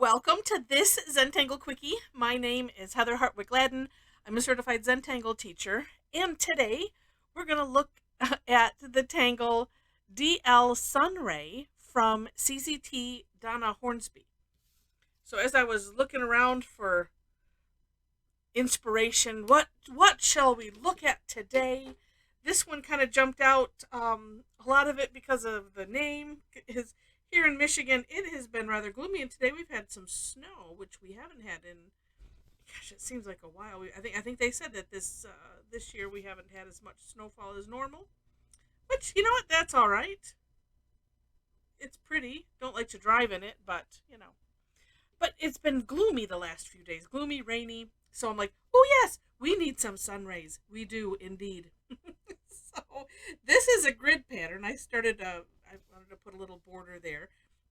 Welcome to this Zentangle Quickie. My name is Heather Hartwick Gladden. I'm a Certified Zentangle Teacher, and today we're going to look at the Tangle DL Sunray from CZT Donna Hornsby. So as I was looking around for inspiration, what shall we look at today? This one kind of jumped out, a lot of it because of the name. Here in Michigan, it has been rather gloomy, and today we've had some snow, which we haven't had in, gosh, it seems like a while. I think they said that this year we haven't had as much snowfall as normal, which, you know what, that's all right. It's pretty. Don't like to drive in it, but, But it's been gloomy the last few days. Gloomy, rainy. So I'm like, oh, yes, we need some sun rays. We do, indeed. So this is a grid pattern. I wanted to put a little border there.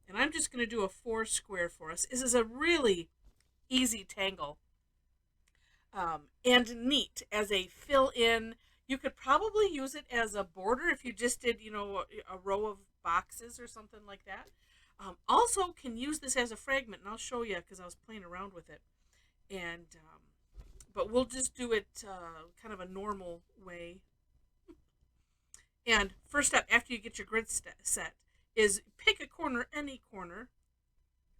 And I'm just going to do a 4 square for us. This is a really easy tangle. And neat as a fill-in. You could probably use it as a border if you just did, a row of boxes or something like that. Also can use this as a fragment, and I'll show you because I was playing around with it. And but we'll just do it kind of a normal way. And first step after you get your grid set is pick a corner, any corner.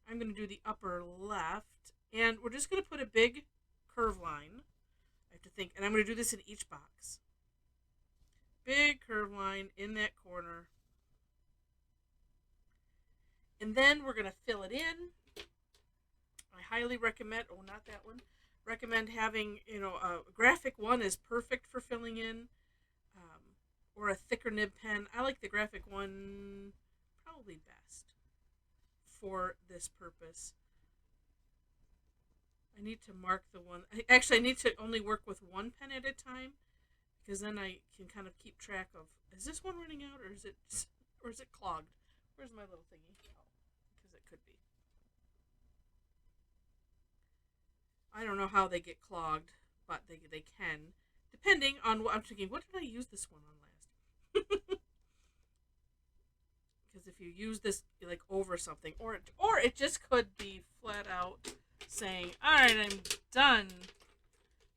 I'm going to do the upper left, and we're just going to put a big curve line. I have to think, and I'm going to do this in each box. Big curve line in that corner. And then we're going to fill it in. I highly recommend, not that one, recommend having, a graphic one is perfect for filling in, or a thicker nib pen. I like the graphic one probably best for this purpose. I need to mark the one. Actually, I need to only work with one pen at a time, because then I can kind of keep track of, is this one running out, or is it clogged? Where's my little thingy? Because it could be. I don't know how they get clogged, but they can, depending on what I'm thinking. What did I use this one on last? Because if you use this like over something, or it just could be flat out saying, "All right, I'm done."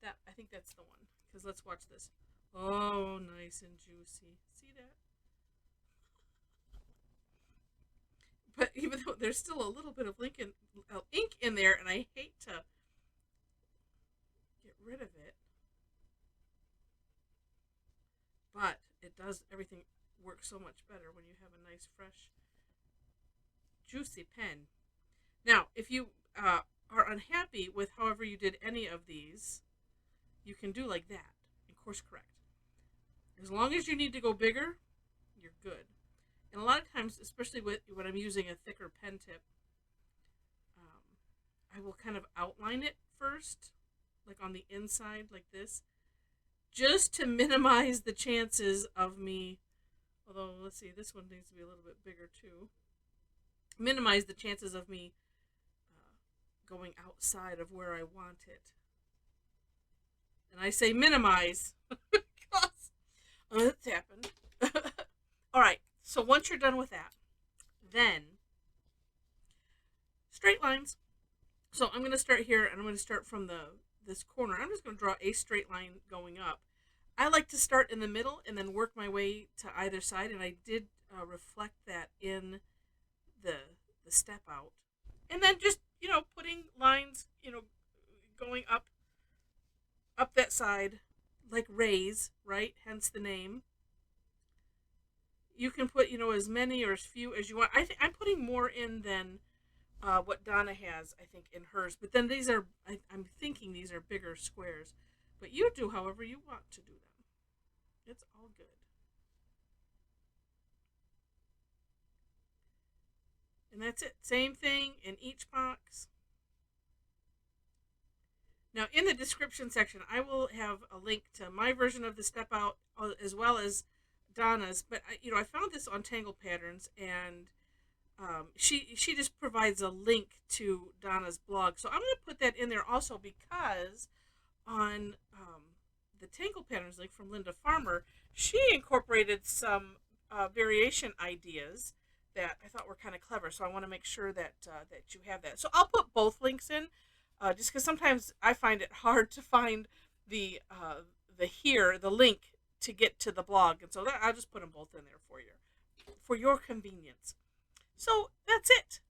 I think that's the one. Because let's watch this. Oh, nice and juicy. See that? But even though there's still a little bit of ink in there, and I hate to get rid of it, but it does everything work so much better when you have a nice, fresh, juicy pen. Now, if you are unhappy with however you did any of these, you can do like that and course correct. As long as you need to go bigger, you're good. And a lot of times, especially when I'm using a thicker pen tip, I will kind of outline it first, like on the inside, like this, just to minimize the chances of me, although let's see, this one needs to be a little bit bigger too, minimize the chances of me going outside of where I want it. And I say minimize because it's happened. All right, so once you're done with that, then straight lines. So I'm going to start here, and I'm going to start from this corner. I'm just going to draw a straight line going up. I like to start in the middle and then work my way to either side, and I did reflect that in the step out. And then just, putting lines, going up that side like rays, right? Hence the name. You can put, as many or as few as you want. I'm putting more in than what Donna has, I think, in hers. But then these are, I'm thinking these are bigger squares. But you do however you want to do them. It's all good. And that's it. Same thing in each box. Now, in the description section, I will have a link to my version of the step out as well as Donna's. But, I found this on Tangle Patterns, and she just provides a link to Donna's blog. So I'm going to put that in there also, because on the Tangle Patterns link from Linda Farmer, she incorporated some variation ideas that I thought were kind of clever. So I want to make sure that that you have that. So I'll put both links in, just because sometimes I find it hard to find the link to get to the blog, and so I'll just put them both in there for your convenience. So that's it.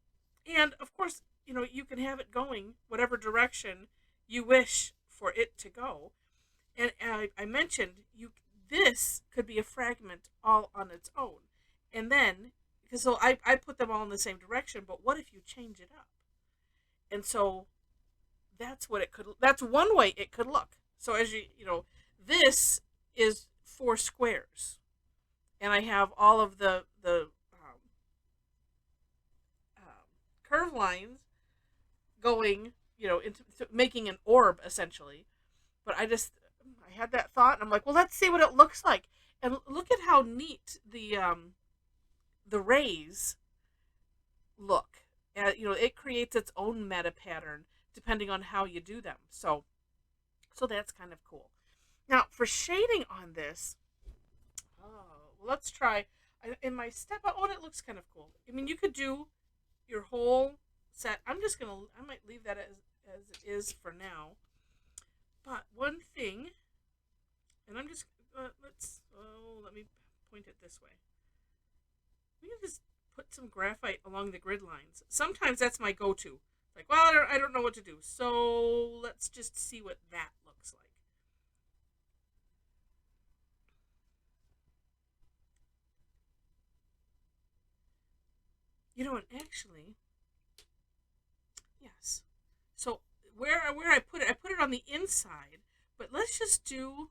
And of course, you can have it going whatever direction you wish for it to go. And I mentioned this could be a fragment all on its own. And then, because so I put them all in the same direction, but what if you change it up? And so that's one way it could look. So as this is 4 squares. And I have all of the curved lines going, into making an orb essentially. But I had that thought, and I'm like, well, let's see what it looks like. And look at how neat the rays look. It creates its own meta pattern depending on how you do them. So that's kind of cool. Now for shading on this, let's try. In my step out, it looks kind of cool. I mean, you could do your whole set. I might leave that as it is for now. But one thing, and I'm just, let me point it this way. We can just put some graphite along the grid lines. Sometimes that's my go-to. Like, well, I don't know what to do. So let's just see what that looks like. And actually, yes. So where I put it on the inside, but let's just do,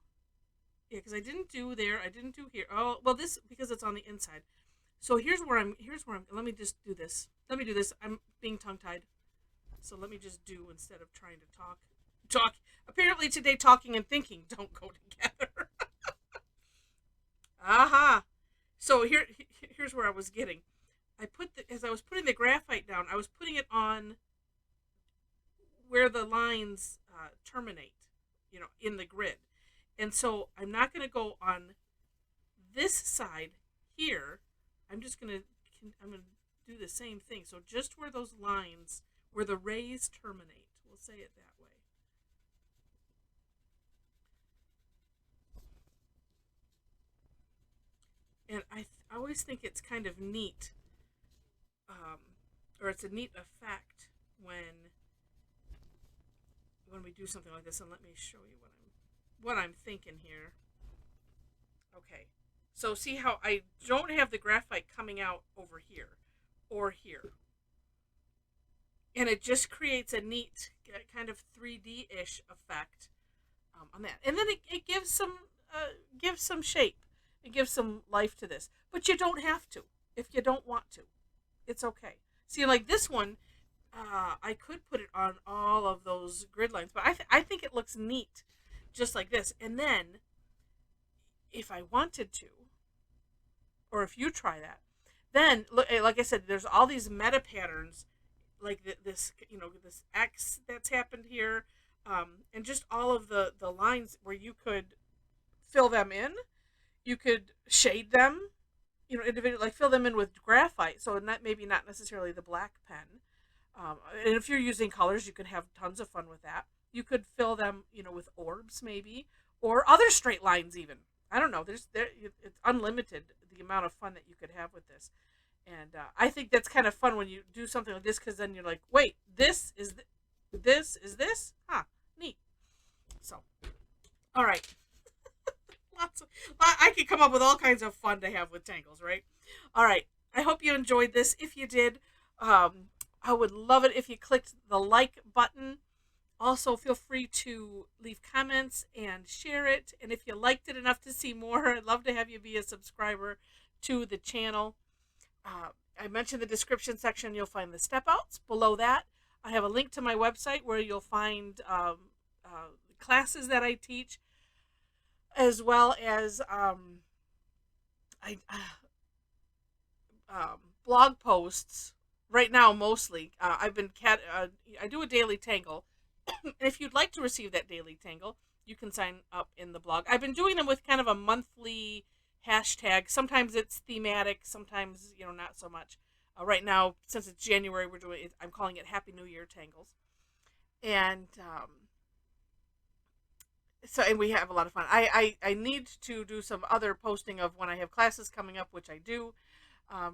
because I didn't do there, I didn't do here. Oh, well, this, because it's on the inside. So here's where I'm, let me just do this. Let me do this. I'm being tongue-tied. So let me just do, instead of trying to talk. Apparently today talking and thinking don't go together. Aha. So here's where I was getting. As I was putting the graphite down, I was putting it on where the lines terminate, in the grid. And so I'm not going to go on this side here. I'm going to do the same thing. So just where those lines, where the rays terminate, we'll say it that way. And I always think it's kind of neat, or it's a neat effect when we do something like this. And let me show you what I'm thinking here. Okay, so see how I don't have the graphite coming out over here or here, and it just creates a neat kind of 3D-ish effect on that. And then it gives some shape. It gives some life to this, but you don't have to if you don't want to. It's okay. See, like this one, I could put it on all of those grid lines, but I think it looks neat just like this. And then if I wanted to, or if you try that, then look, like I said, there's all these meta patterns, like this, this X that's happened here, and just all of the lines where you could fill them in. You could shade them, individually, like fill them in with graphite. So maybe not necessarily the black pen. And if you're using colors, you could have tons of fun with that. You could fill them, with orbs maybe, or other straight lines even. I don't know. It's unlimited, the amount of fun that you could have with this. And I think that's kind of fun when you do something like this, because then you're like, wait, this is this? Huh, neat. So, all right. I could come up with all kinds of fun to have with tangles, right? All right. I hope you enjoyed this. If you did, I would love it if you clicked the like button. Also, feel free to leave comments and share it. And if you liked it enough to see more, I'd love to have you be a subscriber to the channel. I mentioned the description section. You'll find the step outs. Below that, I have a link to my website where you'll find classes that I teach, as well as blog posts. Right now, mostly, I do a daily tangle, and if you'd like to receive that daily tangle, you can sign up in the blog. I've been doing them with kind of a monthly hashtag. Sometimes it's thematic, sometimes not so much. Right now, since it's January, I'm calling it Happy New Year Tangles. And and we have a lot of fun. I need to do some other posting of when I have classes coming up, which I do.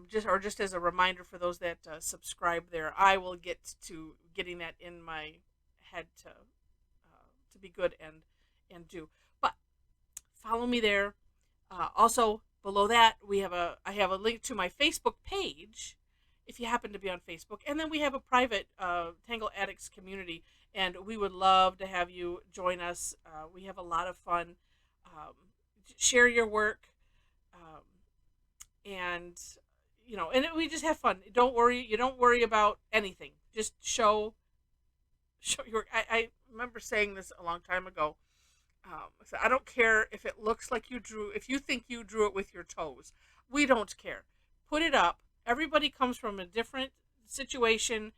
Just as a reminder for those that subscribe there, I will get to getting that in my head to be good and do. But follow me there. Also below that, I have a link to my Facebook page, if you happen to be on Facebook, and then we have a private Tangle Addicts community, and we would love to have you join us. We have a lot of fun. Um, Share your work, and we just have fun. Don't worry. You don't worry about anything. Just show your. I remember saying this a long time ago. So I don't care if it looks like you drew. If you think you drew it with your toes, we don't care. Put it up. Everybody comes from a different situation,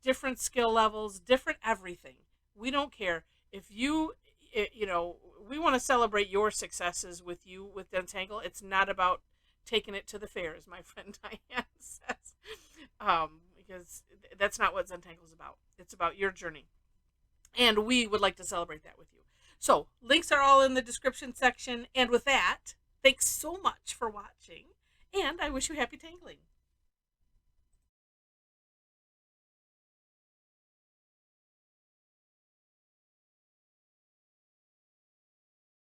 different skill levels, different everything. We don't care if we want to celebrate your successes with you with Zentangle. It's not about taking it to the fair, as my friend Diane says, because that's not what Zentangle is about. It's about your journey, and we would like to celebrate that with you. So links are all in the description section, and with that, thanks so much for watching, and I wish you happy tangling.